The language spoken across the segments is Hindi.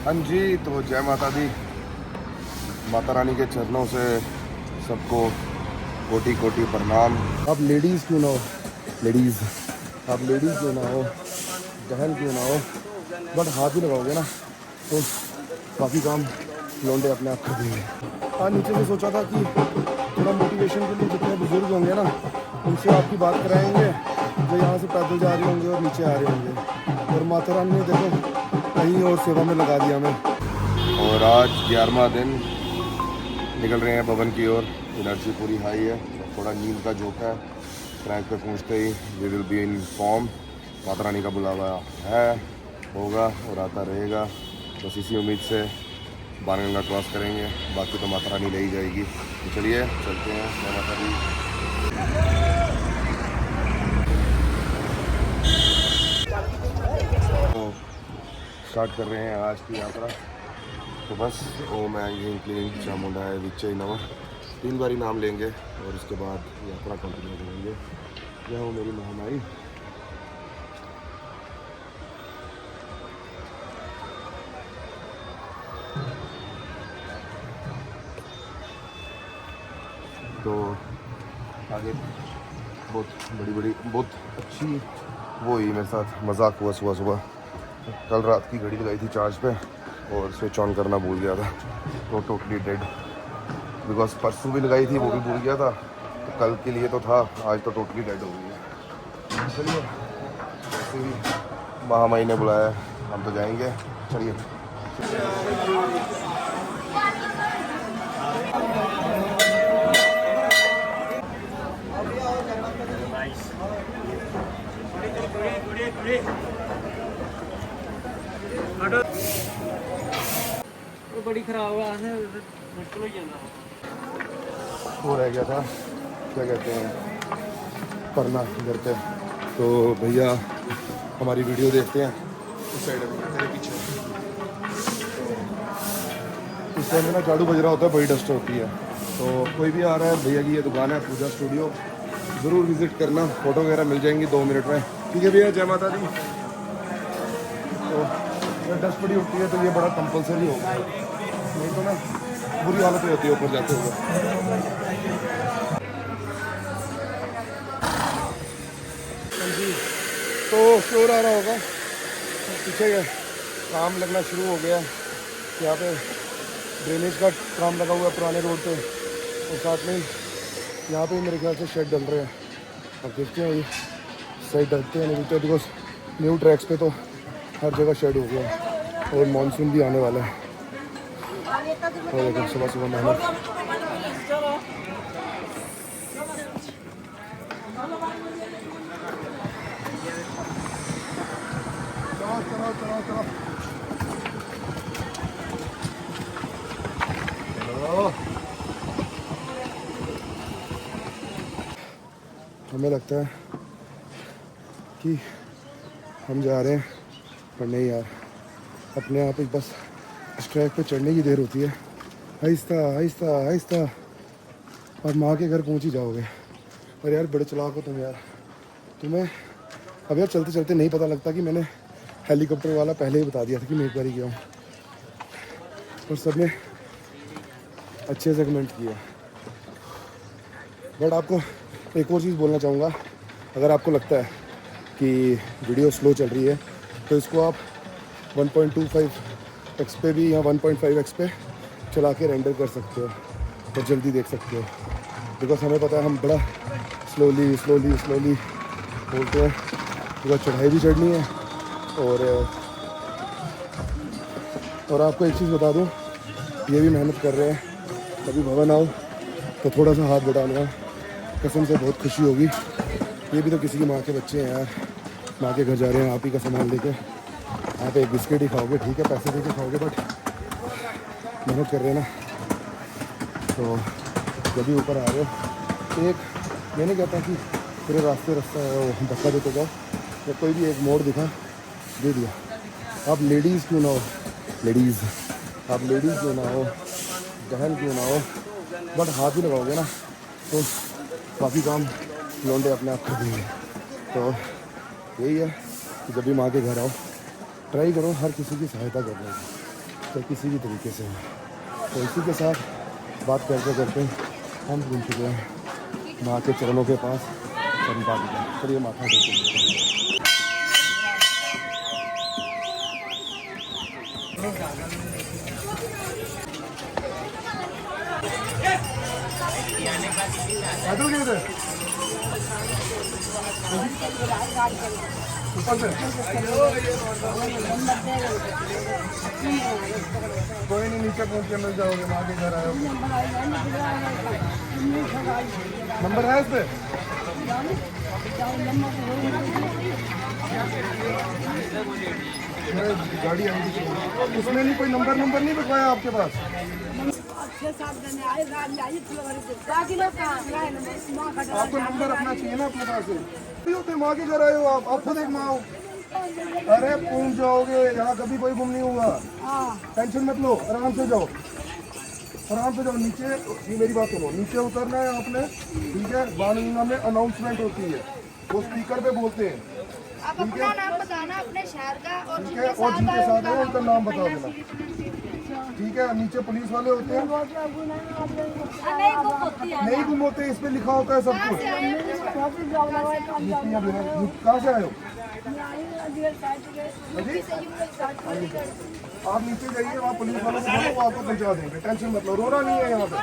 हाँ जी, तो जय माता दी। माता रानी के चरणों से सबको कोटि कोटि प्रणाम। आप लेडीज़ क्यों ना हो, लेडीज़, आप लेडीज़ क्यों ना हो, बहन क्यों ना हो, बट हाथ ही लगाओगे ना तो काफ़ी काम लौंडे अपने आप कर देंगे। आज नीचे से सोचा था कि थोड़ा मोटिवेशन के लिए जितने बुजुर्ग होंगे ना उनसे आपकी बात कराएंगे जो यहाँ से पैदल जा रहे होंगे और नीचे आ रहे होंगे। और माता रानी ने देखो कहीं और सेवा में लगा दिया हमें। और आज 11वां दिन निकल रहे हैं भवन की ओर। एनर्जी पूरी हाई है, थोड़ा नींद का झोंका है। ट्रैक पे पहुँचते ही we will be in form. Mata Rani का बुलावा है, होगा और आता रहेगा। बस इसी उम्मीद से बाणगंगा क्रॉस करेंगे, बाकी तो माता रानी ले ही जाएगी। तो चलिए चलते हैं। जय माता दी। तो स्टार्ट कर रहे हैं आज की यात्रा। तो बस ओम ऐं क्लीं चामुंडाय विच्चे नमः 3 बारी नाम लेंगे और उसके बाद यात्रा कंटिन्यू करेंगे। यह हो मेरी महामाई। तो आगे बहुत बड़ी बहुत अच्छी वो हुई मेरे साथ, मजाक हुआ सुबह सुबह। कल रात की घड़ी लगाई थी चार्ज पे और स्विच ऑन करना भूल गया था, तो टोटली डेड। बिकॉज परसों भी लगाई थी, वो भी भूल गया था, तो कल के लिए तो था, आज तो टोटली डेड हो गई है। चलिए वैसे भी महामाई ने बुलाया, हम तो जाएंगे। चलिए बड़ी खराब हुआ है, मुश्किल हो जाता। वो रह गया था, क्या कहते हैं, पढ़ना घर पे। तो भैया हमारी वीडियो देखते हैं उस साइड में तेरे पीछे। इस टाइम में ना झाड़ू बज रहा होता है, बड़ी डस्ट होती है। तो कोई भी आ रहा है, भैया की ये दुकान है पूजा स्टूडियो, ज़रूर विज़िट करना। फ़ोटो वगैरह मिल जाएंगी 2 मिनट में। ठीक है भैया, जय माता दी। तो जब डस्ट बड़ी होती है तो ये बड़ा कंपलसरी होगा, नहीं तो ना बुरी हालत हो जाती है ऊपर जाते हुए। जी, तो शोर आ रहा होगा पीछे, काम लगना शुरू हो गया। यहाँ पे ड्रेनेज का काम लगा हुआ है पुराने रोड पे, और साथ में यहाँ पे मेरे ख्याल से शेड डल रहे हैं। अब देखते हैं, ये साइड डलते हैं नहीं डलते, बिकॉज न्यू ट्रैक्स पे तो हर जगह शेड हो गया है और मानसून भी आने वाला है। और देखो सुबह सुबह मेहनत। हमें लगता है कि हम जा रहे हैं, पर नहीं यार, अपने आप ही बस इस ट्रैक पे चढ़ने की देर होती है। आहिस्ता आहिस्ता आहिस्ता और माँ के घर पहुँच ही जाओगे। और यार बड़े चलाक हो तुम यार, तुम्हें अब यार चलते चलते नहीं पता लगता कि मैंने हेलीकॉप्टर वाला पहले ही बता दिया था कि मैं एक बार ही गया हूँ, और सब ने अच्छे से कमेंट किया। बट आपको एक और चीज़ बोलना चाहूँगा, अगर आपको लगता है कि वीडियो स्लो चल रही है तो इसको आप 1.25x पे भी या 1.5x पे चला के रेंडर कर सकते हो और जल्दी देख सकते हो। बिकॉज हमें पता है हम बड़ा स्लोली बोलते हैं, बिकॉज चढ़ाई भी चढ़नी है। और आपको एक चीज़ बता दूँ, ये भी मेहनत कर रहे हैं। कभी भवन आओ तो थोड़ा सा हाथ बढ़ाना, कसम से बहुत खुशी होगी। ये भी तो किसी की माँ के बच्चे हैं यार, माँ के घर जा रहे हैं आप ही का सामान लेके। आप एक बिस्किट ही खाओगे, ठीक है, पैसे दे के खाओगे, बट मेहनत कर रहे हैं ना। तो जब भी ऊपर आ रहे हो, एक मैं नहीं कहता कि पूरे रास्ते धक्का देते जाओ, या कोई भी एक मोड़ दिखा दे दिया। आप लेडीज़ क्यों ना हो, लेडीज़, आप लेडीज़ क्यों ना हो, बहन क्यों ना हो, बट हाथ ही लगाओगे ना तो काफ़ी काम लौंडे अपने आप कर देंगे। तो यही है कि जब भी माँ के घर आओ ट्राई करो हर किसी की सहायता करने की। चाहे किसी भी तरीके से। तो इसी के साथ बात करते करते हम घूम चुके हैं माँ के चरणों के पास। चलिए माथा टेकते हैं। कोई नहीं, नीचे पहुंच के मिल जाओगे, माँ के घर आए हो। नंबर है इस पे? गाड़ी आई थी, उसमें नहीं कोई नंबर नहीं बताया आपके पास? आपको नंबर रखना चाहिए ना अपने पास। होते माँ के घर आए हो आप खुद एक माँ हो। अरे पहुंच जाओगे, यहाँ कभी कोई गुम नहीं हुआ। टेंशन मत लो, आराम से जाओ, आराम से जाओ। नीचे, ये मेरी बात सुनो, नीचे उतरना है आपने, ठीक है? बाणगंगा में अनाउंसमेंट होती है, वो स्पीकर पे बोलते हैं। आप अपना नाम बताना, अपने शहर का, और ठीक है, और जिनके साथ है उनका नाम बता देना, ठीक है? नीचे पुलिस वाले होते हैं, नहीं गुम होते, इस पे लिखा होता है सब कुछ। कहाँ से आए हो? आप नीचे जाइए, वहाँ पुलिस वालों को बोलो, वो आपको पहुँचा देंगे। टेंशन मत लो, रोना नहीं है यहाँ पे।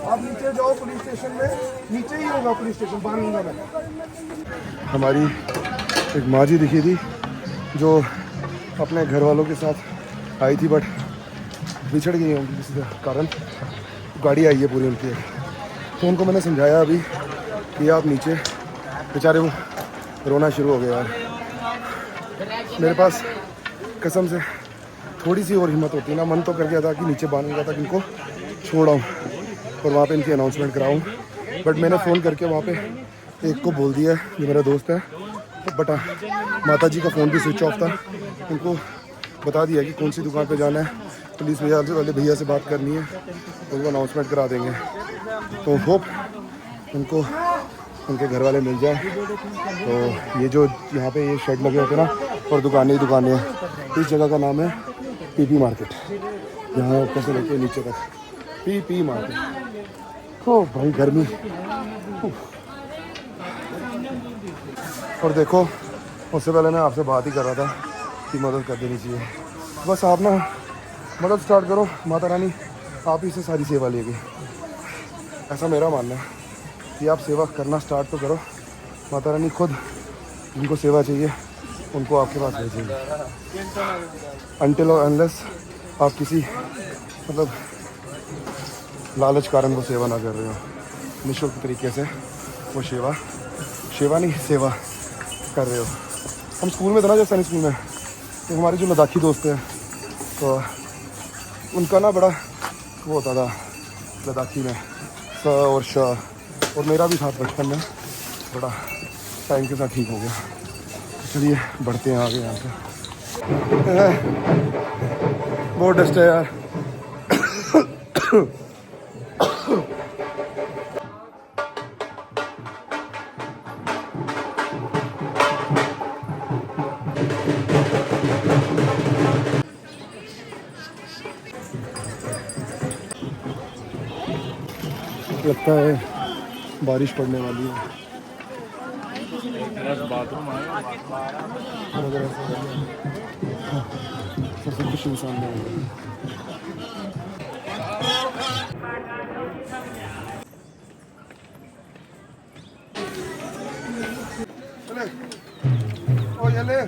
आप नीचे जाओ पुलिस स्टेशन में, नीचे ही होगा पुलिस स्टेशन बाणगंगा में। हमारी एक माँ जी दिखी थी जो अपने घर वालों के साथ आई थी, बट बिछड़ गई होंगी किसी कारण। गाड़ी आई है पूरी उनकी। तो उनको मैंने समझाया अभी कि आप नीचे, बेचारे वो रोना शुरू हो गया यार। मेरे पास कसम से थोड़ी सी और हिम्मत होती ना, मन तो कर गया था कि नीचे बाणगंगा तक इनको छोड़ाऊँ और वहाँ पे इनकी अनाउंसमेंट कराऊँ। बट मैंने फ़ोन करके वहाँ पे एक को बोल दिया, जो मेरा दोस्त है, तो बटा माता जी का फ़ोन भी स्विच ऑफ था। उनको बता दिया कि कौन सी दुकान पे जाना है, पुलिस भैया वाले भैया से बात करनी है, उनको अनाउंसमेंट करा देंगे। तो होप उनको उनके घर वाले मिल जाए। तो ये जो यहाँ पे ये शेड लगे होते हैं ना, और दुकानें ही दुकानें हैं, इस जगह का नाम है पीपी मार्केट। यहाँ ऊपर से लेके नीचे तक पीपी मार्केट। ओ भाई गर्मी। और देखो, उससे पहले मैं आपसे बात ही कर रहा था कि मदद कर देनी चाहिए। बस आप ना मदद स्टार्ट करो, माता रानी आप ही से सारी सेवा लेगी, ऐसा मेरा मानना है कि आप सेवा करना स्टार्ट तो करो। माता रानी खुद जिनको सेवा चाहिए उनको आपके पास भेजेंगे। अनटिल और अनलेस आप किसी मतलब लालच कारण वो सेवा ना कर रहे हो, निःशुल्क तरीके से वो सेवा नहीं सेवा कर रहे हो। हम स्कूल में थे ना, जब सैनिक स्कूल में, तो हमारे जो लद्दाखी दोस्त हैं, तो उनका ना बड़ा वो होता था लद्दाखी में स और श, और मेरा भी था बचपन में, बड़ा टाइम के साथ ठीक हो गया। चलिए बढ़ते हैं आगे। यहाँ से बहुत डस्ट है यार। लगता है बारिश पड़ने वाली है। सबसे कुछ इंसान नहीं है। चले ओ ये ले।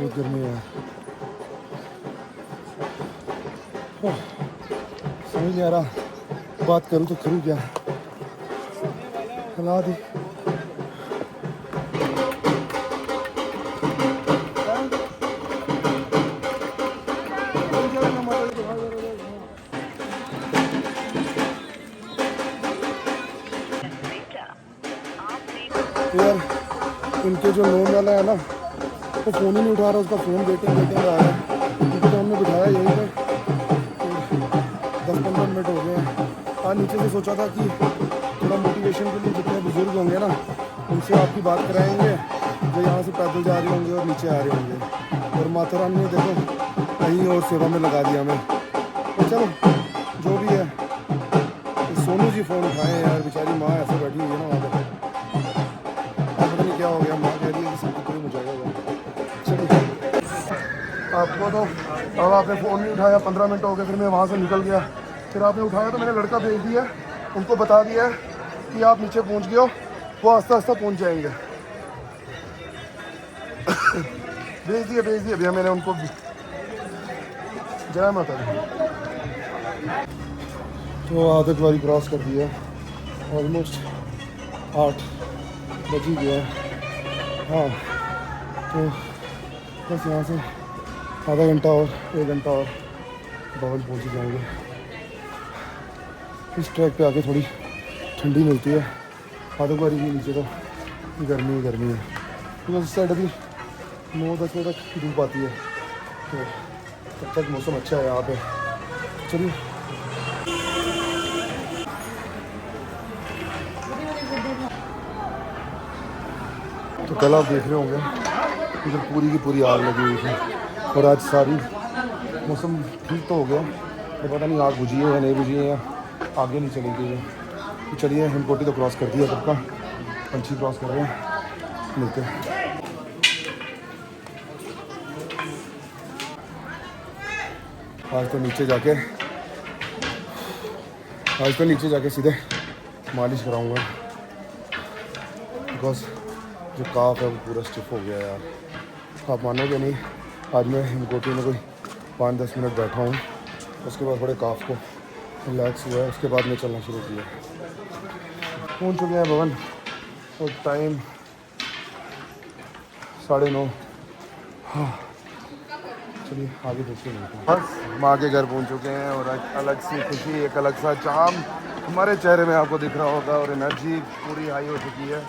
बहुत गर्मी है, समझ नहीं आ रहा बात करूँ तो करूँ क्या। चला दी यार। इनके जो लोन वाला है ना, वो फ़ोन ही नहीं उठा रहा, उसका फ़ोन वेटिंग आ रहा है। क्योंकि तो हमने बिठाया यहीं पर, 10-15 मिनट हो गए हैं। आज नीचे से सोचा था कि थोड़ा मोटिवेशन के लिए जितने बुजुर्ग होंगे ना उनसे आपकी बात कराएंगे जो यहाँ से पैदल जा रहे होंगे और नीचे आ रहे होंगे। और माता रानी ने देखो कहीं और सेवा में लगा दिया हमें। तो चलो जो भी है, सोनू जी फ़ोन उठाएं यार, बेचारी माँ ऐसे बैठी हुई है ना वहाँ पर। अब पता नहीं क्या हो गया, माँ कह रही है कि सब कुछ मुझे जाएगा। चलिए आपको तो अब आपने फ़ोन नहीं उठाया, 15 मिनट हो गए, फिर मैं वहाँ से निकल गया, फिर आपने उठाया तो मैंने लड़का भेज दिया, उनको बता दिया है कि आप नीचे पहुँच गए हो, वो आस्ता आस्ता पहुँच जाएंगे। भेज दिए भैया मैंने उनको। जय माता दी। तो आदत वाली क्रॉस कर दिया, ऑलमोस्ट 8 बज ही गया। हाँ तो बस यहाँ से आधा घंटा और 1 घंटा और भवन पहुँच जाएंगे। इस ट्रैक पे आके थोड़ी ठंडी मिलती है, आदकबारी के नीचे तो गर्मी है। तो इस साइड अभी 9-10 बजे तक धूप आती है, तो तब तक मौसम अच्छा है यहाँ पे। चलिए तो कल आप देख रहे होंगे इधर पूरी की पूरी आग लगी हुई थी, और आज सारी मौसम ठीक तो हो गया, तो पता नहीं आग बुझी है या नहीं बुझी है या आगे नहीं चली गई है। तो चलिए हिमकोटी तो क्रॉस कर दिया सबका, पंछी क्रॉस कर रहे हैं, मिलते हैं। आज तो नीचे जाके सीधे मालिश कराऊंगा, बिकॉज जो काफ है वो पूरा स्टिफ हो गया यार। आप मानोगे नहीं, आज मैं हिमकोटी में कोई 5-10 मिनट बैठा हूँ, उसके बाद बड़े काफ को रिलैक्स हुआ है, उसके बाद मैं चलना शुरू किया। पहुँच चुके हैं भवन, और टाइम 9:30। हाँ चलिए आगे देखते हैं। बस माँ के घर पहुँच चुके हैं, और एक अलग सी खुशी, एक अलग सा चाम हमारे चेहरे में आपको दिख रहा होगा, और एनर्जी पूरी हाई हो चुकी है।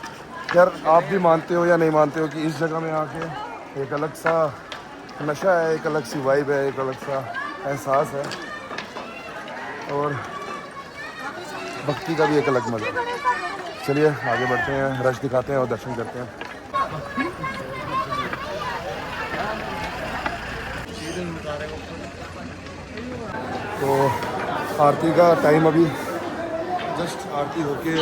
यार आप भी मानते हो या नहीं मानते हो कि इस जगह में आके एक अलग सा नशा है, एक अलग सी वाइब है, एक अलग सा एहसास है, और भक्ति का भी एक अलग मज़ा है। चलिए आगे बढ़ते हैं, रश दिखाते हैं और दर्शन करते हैं। तो आरती का टाइम अभी जस्ट आरती होके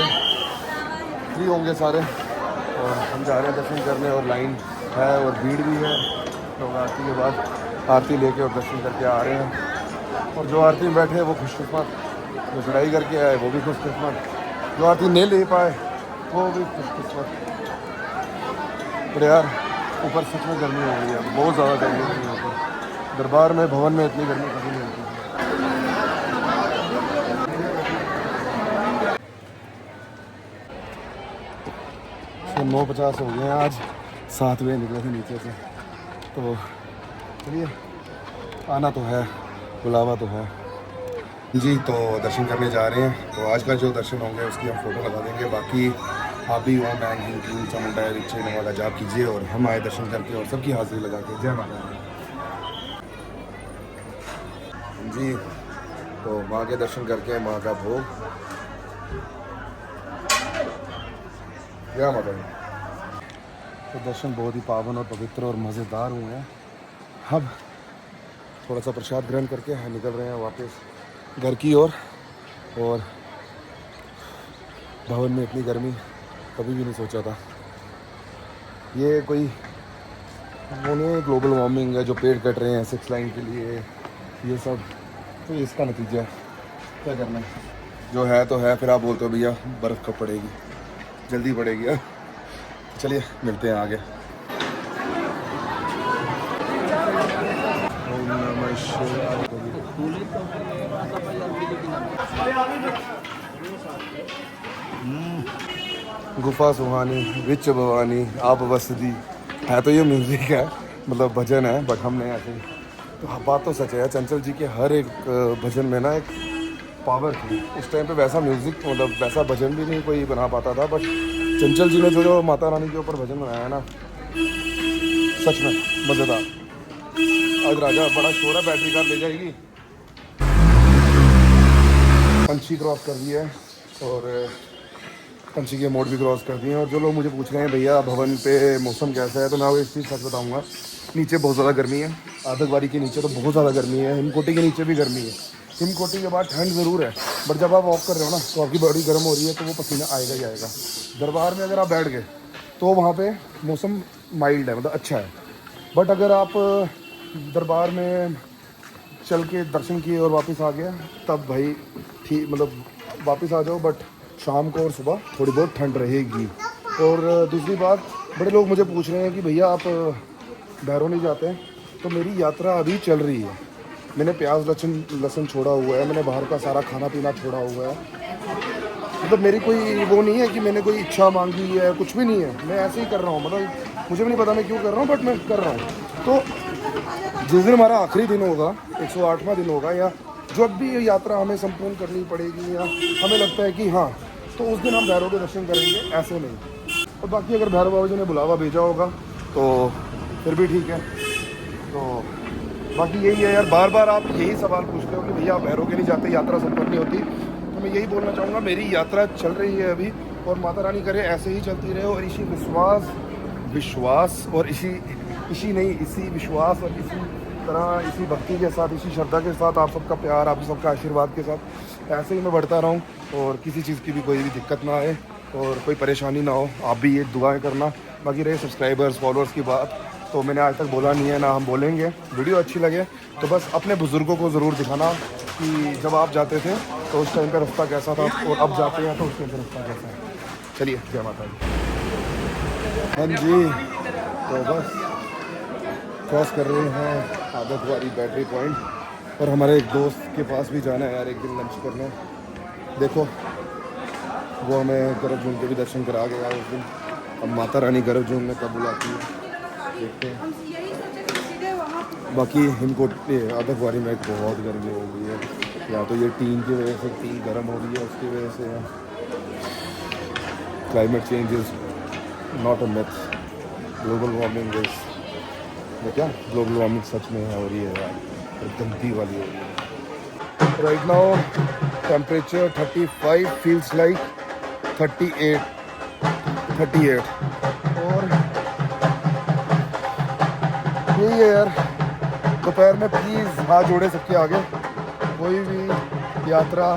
फ्री होंगे सारे, और हम जा रहे हैं दर्शन करने, और लाइन है और भीड़ भी है। लोग आरती के बाद आरती लेके और दर्शन करके आ रहे हैं, और जो आरती में बैठे हैं वो खुशकिस्मत, जो चढ़ाई करके आए वो भी खुशकिस्मत, जो आरती नहीं ले पाए वो भी खुशकिस्मत। पर यार ऊपर सच में गर्मी हो रही है, बहुत ज़्यादा गर्मी हो रही है ऊपर। दरबार में भवन में इतनी गर्मी कभी नहीं होती। 9:50 हो गए हैं, आज 7 बजे निकले थे नीचे से। तो चलिए आना तो है, बुलावा तो है जी। तो दर्शन करने जा रहे हैं, तो आज का जो दर्शन होंगे उसकी हम फ़ोटो लगा देंगे। बाकी आप भी ओम ऐं ह्रीं क्लीं चामुंडाय इच्छे वाला जाप कीजिए, और हम आए दर्शन करके और सबकी हाजिरी लगा के। जय माता दी जी। तो माँ के दर्शन करके माँ का भोग। जय माता दी। तो दर्शन बहुत ही पावन और पवित्र और मज़ेदार हुए हैं। अब थोड़ा सा प्रसाद ग्रहण करके निकल रहे हैं वापस घर की ओर। और भवन में इतनी गर्मी कभी भी नहीं सोचा था। ये कोई उन्हें ग्लोबल वार्मिंग है, जो पेड़ कट रहे हैं 6 लाइन के लिए, ये सब तो इसका नतीजा है। क्या करना है, जो है तो है। फिर आप बोलते हो भैया बर्फ़ कब पड़ेगी, जल्दी पड़ेगी। चलिए मिलते हैं आगे। ओम नमः शिवाय। गुफा सुहानी विच भवानी आप वसदी है, तो ये म्यूज़िक है, मतलब भजन है, बट हमने ऐसे ही। तो बात तो सच है, चंचल जी के हर एक भजन में ना एक पावर थी। उस टाइम पे वैसा म्यूज़िक, मतलब वैसा भजन भी नहीं कोई बना पाता था, बट चंचल जी ने जो माता रानी के ऊपर भजन बनाया है ना, सच में मज़ेदार। आज राजा बड़ा शोर है, बैटरी कार ले जाएगी। भी क्रॉस कर दिया है और पंचीगे मोड़ भी क्रॉस कर दिए हैं। और जो लोग मुझे पूछ रहे हैं भैया भवन पे मौसम कैसा है, तो मैं वो एक चीज़ सच बताऊँगा, नीचे बहुत ज़्यादा गर्मी है। आदकबारी के नीचे तो बहुत ज़्यादा गर्मी है, हिमकोटी के नीचे भी गर्मी है। हिमकोटी के बाद ठंड ज़रूर है, बट जब आप वॉक कर रहे हो ना तो आपकी बॉडी गर्म हो रही है तो वो पसीना आएगा ही आएगा। दरबार में अगर आप बैठ गए तो वहाँ पे मौसम माइल्ड है, मतलब अच्छा है। बट अगर आप दरबार में चल के दर्शन किए और वापस आ गए तब भाई ठीक, मतलब वापस आ जाओ, बट शाम को और सुबह थोड़ी बहुत ठंड रहेगी। और दूसरी बात, बड़े लोग मुझे पूछ रहे हैं कि भैया आप भैरव नहीं जाते हैं, तो मेरी यात्रा अभी चल रही है। मैंने प्याज लहसुन छोड़ा हुआ है, मैंने बाहर का सारा खाना पीना छोड़ा हुआ है। मतलब मेरी कोई वो नहीं है कि मैंने कोई इच्छा मांगी है, कुछ भी नहीं है, मैं ऐसे ही कर रहा हूँ। मतलब मुझे भी नहीं पता मैं क्यों कर रहा हूँ, बट मैं कर रहा हूँ। तो जिस दिन हमारा आखिरी दिन होगा, 108वां दिन होगा, या जब भी ये यात्रा हमें संपूर्ण करनी पड़ेगी या हमें लगता है कि हाँ, तो उस दिन हम भैरव के दर्शन करेंगे, ऐसे नहीं। और बाकी अगर भैरव बाबा जी ने बुलावा भेजा होगा तो फिर भी ठीक है। तो बाकी यही है यार, बार बार आप यही सवाल पूछते हो कि भैया आप भैरव के नहीं जाते, यात्रा संपन्न नहीं होती। तो मैं यही बोलना चाहूँगा, मेरी यात्रा चल रही है अभी, और माता रानी करे ऐसे ही चलती रहे। और इसी विश्वास और इसी विश्वास और इसी तरह, इसी भक्ति के साथ, इसी श्रद्धा के साथ, आप सबका प्यार, आप सबका आशीर्वाद के साथ ऐसे ही मैं बढ़ता रहूँ और किसी चीज़ की भी कोई भी दिक्कत ना आए और कोई परेशानी ना हो। आप भी ये दुआएं करना। बाकी रहे सब्सक्राइबर्स फॉलोअर्स की बात, तो मैंने आज तक बोला नहीं है, ना हम बोलेंगे। वीडियो अच्छी लगे तो बस अपने बुज़ुर्गों को ज़रूर दिखाना कि जब आप जाते थे तो उस टाइम का रास्ता कैसा था और अब जाते हैं तो उस टाइम का रास्ता कैसा है। चलिए, जय माता दी। हाँ जी, तो बस क्रॉस कर रहे हैं आदतवारी बैटरी पॉइंट, और हमारे एक दोस्त के पास भी जाना है यार एक दिन लंच करने। देखो वो हमें गर्भजून के भी दर्शन करा गया उस दिन। अब माता रानी गर्भजून में कब बुलाती है देखते हैं। बाकी इनको आदतवारी में बहुत गर्मी हो गई है, या तो ये टीन की वजह से, टीन गर्म हो रही है उसकी वजह से। Climate change is not a myth, global warming is, क्या ग्लोबल वार्मिंग सच में हो रही है यार, गंदी वाली हो रही है। Right now temperature 35 feels like 38। और यही है यार, दोपहर में प्लीज़ हाथ जोड़े सबके आगे, कोई भी यात्रा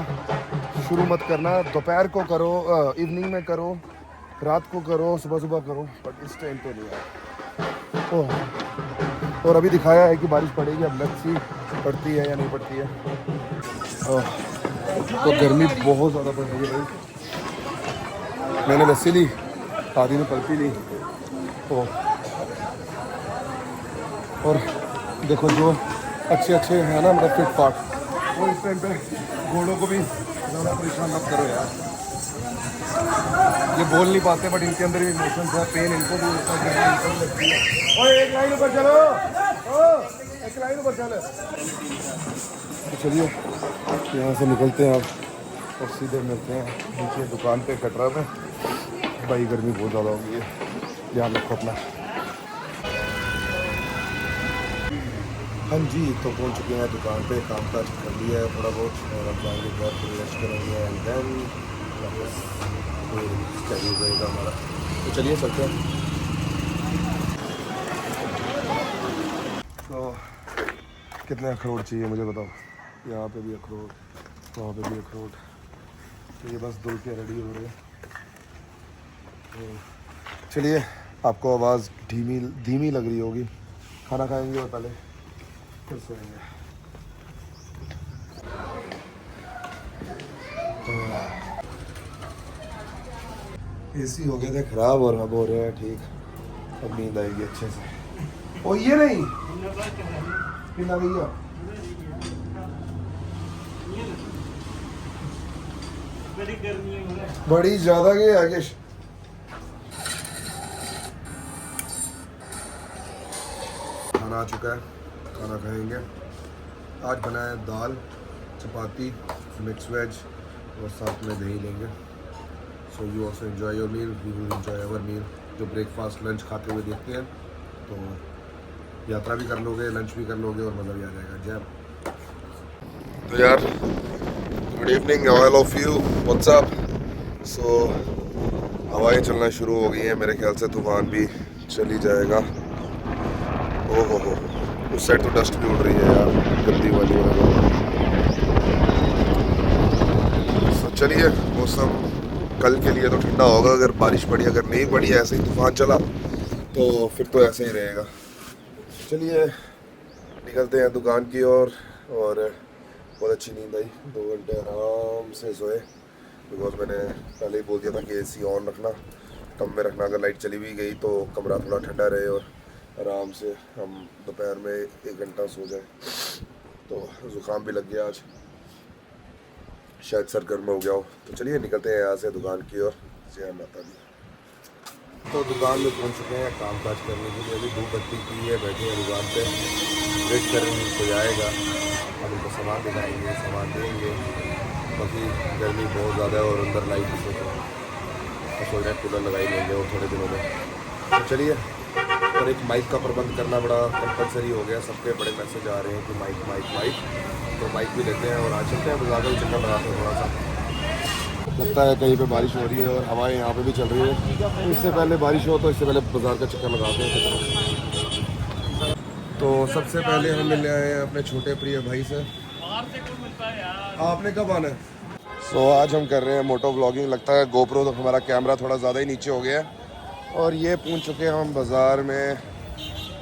शुरू मत करना। दोपहर को करो, इवनिंग में करो, रात को करो, सुबह करो, बट इस टाइम पे नहीं यार। ओह, और अभी दिखाया है कि बारिश पड़ेगी, अब लेट्स सी पड़ती है या नहीं पड़ती है। तो गर्मी बहुत ज़्यादा पड़ रही है भाई। मैंने लस्सी ली, आधी में पल्पी ली। और देखो जो अच्छे हैं ना, मतलब फिट फाट, वो इस टाइम पे घोड़ों को भी ज़्यादा परेशान मत करो यार। ये बोल नहीं पाते बट इनके अंदर भी इमोशंस है, पेन इनको भी होता है, इनको भी लगती है। ओए एक लाइन ऊपर चलो, एक लाइन ऊपर चलो। तो चलिए यहाँ से निकलते हैं आप और सीधे मिलते हैं नीचे दुकान पे कटरा में। भाई गर्मी बहुत ज़्यादा हो गई है, ध्यान रखो अपना। हाँ जी, तो पहुँच चुके हैं दुकान पे, काम काज कर लिया है थोड़ा बहुत, और अब जाएंगे घर पर रेस्ट करेंगे एंड देन स्टडी रहेगा हमारा। तो चलिए चलते हैं। तो कितने अखरोट चाहिए मुझे बताओ? यहाँ पे भी अखरोट, वहाँ पे भी अखरोट। तो ये बस धुल के रेडी हो रहे हैं। तो चलिए, आपको आवाज़ धीमी लग रही होगी, खाना खाएंगे और पहले फिर सोएंगे। एसी हो गया था ख़राब और अब हो रहा है ठीक, अब नींद आएगी अच्छे से। ओ ये नहीं पीना भैया, बड़ी ज़्यादा गई आगे। खाना आ चुका है, खाना खाएंगे। आज बना है दाल, चपाती, मिक्स वेज और साथ में दही लेंगे। So you also enjoy your meal, we will enjoy our meal. जो ब्रेकफास्ट लंच खाते हुए देखते हैं, तो यात्रा भी कर लोगे, लंच भी कर लोगे और मज़ा भी आ जाएगा। जय। तो यार good evening all of you, what's up. So हवाएं चलना शुरू हो गई हैं, मेरे ख्याल से तूफान भी चली जाएगा। ओ हो, उस साइड तो डस्ट भी उड़ रही है यार, गंदी वाली तो चलिए, मौसम कल के लिए तो ठंडा होगा, अगर बारिश पड़ी, अगर नहीं पड़ी, ऐसे ही तूफान चला तो फिर तो ऐसे ही रहेगा। चलिए निकलते हैं दुकान की ओर। और बहुत अच्छी नींद आई, 2 घंटे आराम से सोए, बिकॉज मैंने पहले ही बोल दिया था कि एसी ऑन रखना, कम में रखना, अगर लाइट चली भी गई तो कमरा थोड़ा ठंडा रहे और आराम से हम दोपहर में 1 घंटा सो जाए। तो ज़ुकाम भी लग गया आज, शायद सर गर्म हो गया हो। तो चलिए निकलते हैं यहाँ से दुकान की ओर। जय माता दी। तो दुकान में पहुंच चुके हैं काम काज करने के लिए। अभी धूप बत्ती की है, बैठे हैं दुकान पे, वेट कर रहे हैं कोई आएगा, अब उनको सामान दिखाएंगे, सामान देंगे। बाकी गर्मी बहुत ज़्यादा है और अंदर लाइट से सोच रहे हैं कूलर लगाई लेंगे और थोड़े दिनों में। तो चलिए, और एक माइक का प्रबंध करना बड़ा कंपलसरी हो गया, सबके बड़े मैसेज आ रहे हैं कि माइक माइक माइक, तो माइक भी लेते हैं और आज चलते हैं बाजार में, चक्कर लगाते हैं थोड़ा सा। लगता है कहीं पे बारिश हो रही है और हवाएं यहाँ पे भी चल रही है, तो इससे पहले बारिश हो तो इससे पहले बाजार का चक्कर लगाते हैं। तो सबसे पहले हम मिलने आए हैं अपने छोटे प्रिय भाई से। आपने कब आना है? सो आज हम कर रहे हैं मोटो व्लॉगिंग। लगता है गोप्रो तो हमारा कैमरा थोड़ा ज़्यादा ही नीचे हो गया है। और ये पहुँच चुके हैं हम बाज़ार में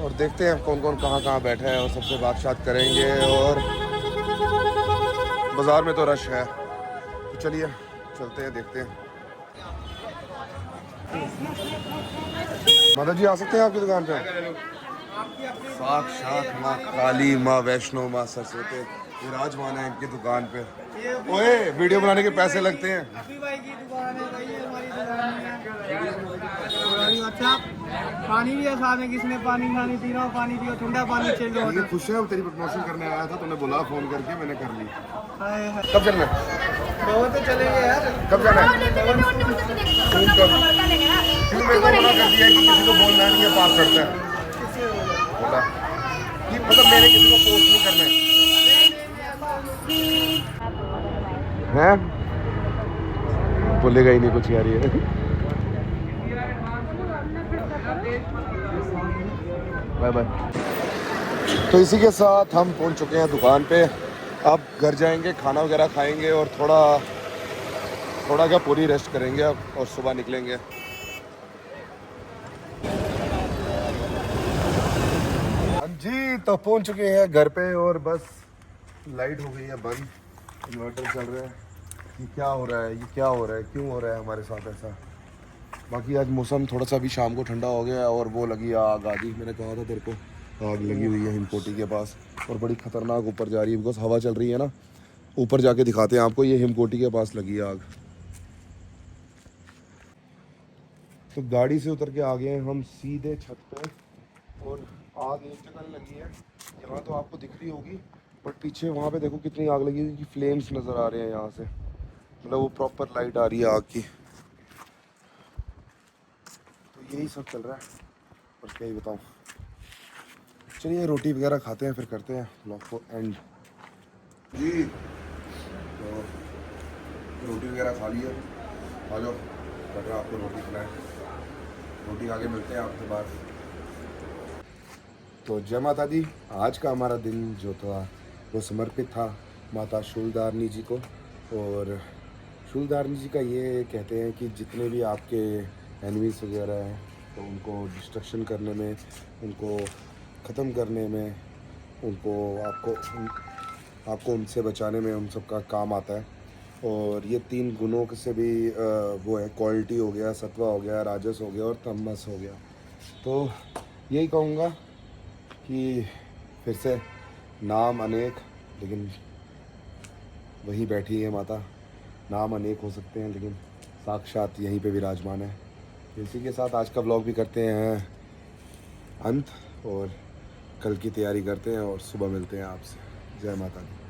और देखते हैं कौन कौन कहाँ बैठे हैं और सबसे बात करेंगे। और बाज़ार में तो रश है, तो चलिए चलते हैं, देखते हैं। माता जी आ सकते हैं आपकी दुकान पे? साक्षात माँ काली, माँ वैष्णो, माँ सरस्वती विराजमान है इनकी दुकान पे। ओए वीडियो बनाने के पैसे लगते हैं। भाई की दुकान है भाई, हमारी दुकान है। अच्छा पानी भी है साथ में, किसने पानी खानी पी रहा हो, पानी पियो, ठंडा पानी चाहिए हो। ये खुश है, तेरी प्रमोशन करने आया था, तूने बोला फोन करके, मैंने कर ली। हाय हाय, कब चलना है? बहुत तो चलेंगे यार। कब जाना है? क्यों मेरे को मना कर दिया कि किसी को बोलना नहीं है, पास करता है बोला कि मतलब मेरे किसी को पोस्ट नहीं करना है। बोलेगा ही नहीं कुछ यार ये। Bye bye. तो इसी के साथ हम पहुंच चुके हैं दुकान पे। अब घर जाएंगे, खाना वगैरह खाएंगे और थोड़ा क्या पूरी रेस्ट करेंगे अब, और सुबह निकलेंगे। हाँ जी, तो पहुंच चुके हैं घर पे और बस लाइट हो गई है बंद, इन्वर्टर चल रहा है। ये क्या हो रहा है, ये क्या हो रहा है, क्यों हो रहा है हमारे साथ ऐसा? बाकी आज मौसम थोड़ा सा भी शाम को ठंडा हो गया और वो लगी आग आदि, मैंने कहा था तेरे को, आग लगी हुई है हिमकोटी के पास और बड़ी ख़तरनाक ऊपर जा रही है, बिकॉज हवा चल रही है ना। ऊपर जाके दिखाते हैं आपको, ये हिमकोटी के पास लगी है आग। तो गाड़ी से उतर के आ गए हैं हम सीधे छत पे और आग एक जगह लगी है, यहाँ तो आपको दिख रही होगी, बट पीछे वहाँ पे देखो कितनी आग लगी हुई, फ्लेम्स नज़र आ रहे हैं यहाँ से, मतलब वो प्रॉपर लाइट आ रही है आग की। तो यही सब चल रहा है, और क्या ही बताऊँ। चलिए रोटी वगैरह खाते हैं, फिर करते हैं ब्लॉग को एंड। जी तो रोटी वगैरह खा लिया, आ जाओ बैठो, आपको रोटी खिलाएं, रोटी खा के मिलते हैं आपके पास। तो जय माता दी। आज का हमारा दिन जो था वो समर्पित था माता शूलधारनी जी को। और शूलधारनी जी का ये कहते हैं कि जितने भी आपके एनिमीज वगैरह हैं, तो उनको डिस्ट्रक्शन करने में, उनको ख़त्म करने में, उनको आपको उनसे बचाने में उन सब का काम आता है। और ये 3 गुणों से भी वो है, क्वालिटी हो गया, सत्वा हो गया, राजस हो गया और तमस हो गया। तो यही कहूँगा कि फिर से नाम अनेक, लेकिन वही बैठी है माता। नाम अनेक हो सकते हैं लेकिन साक्षात यहीं पे विराजमान है। इसी के साथ आज का व्लॉग भी करते हैं अंत और कल की तैयारी करते हैं और सुबह मिलते हैं आपसे। जय माता दी।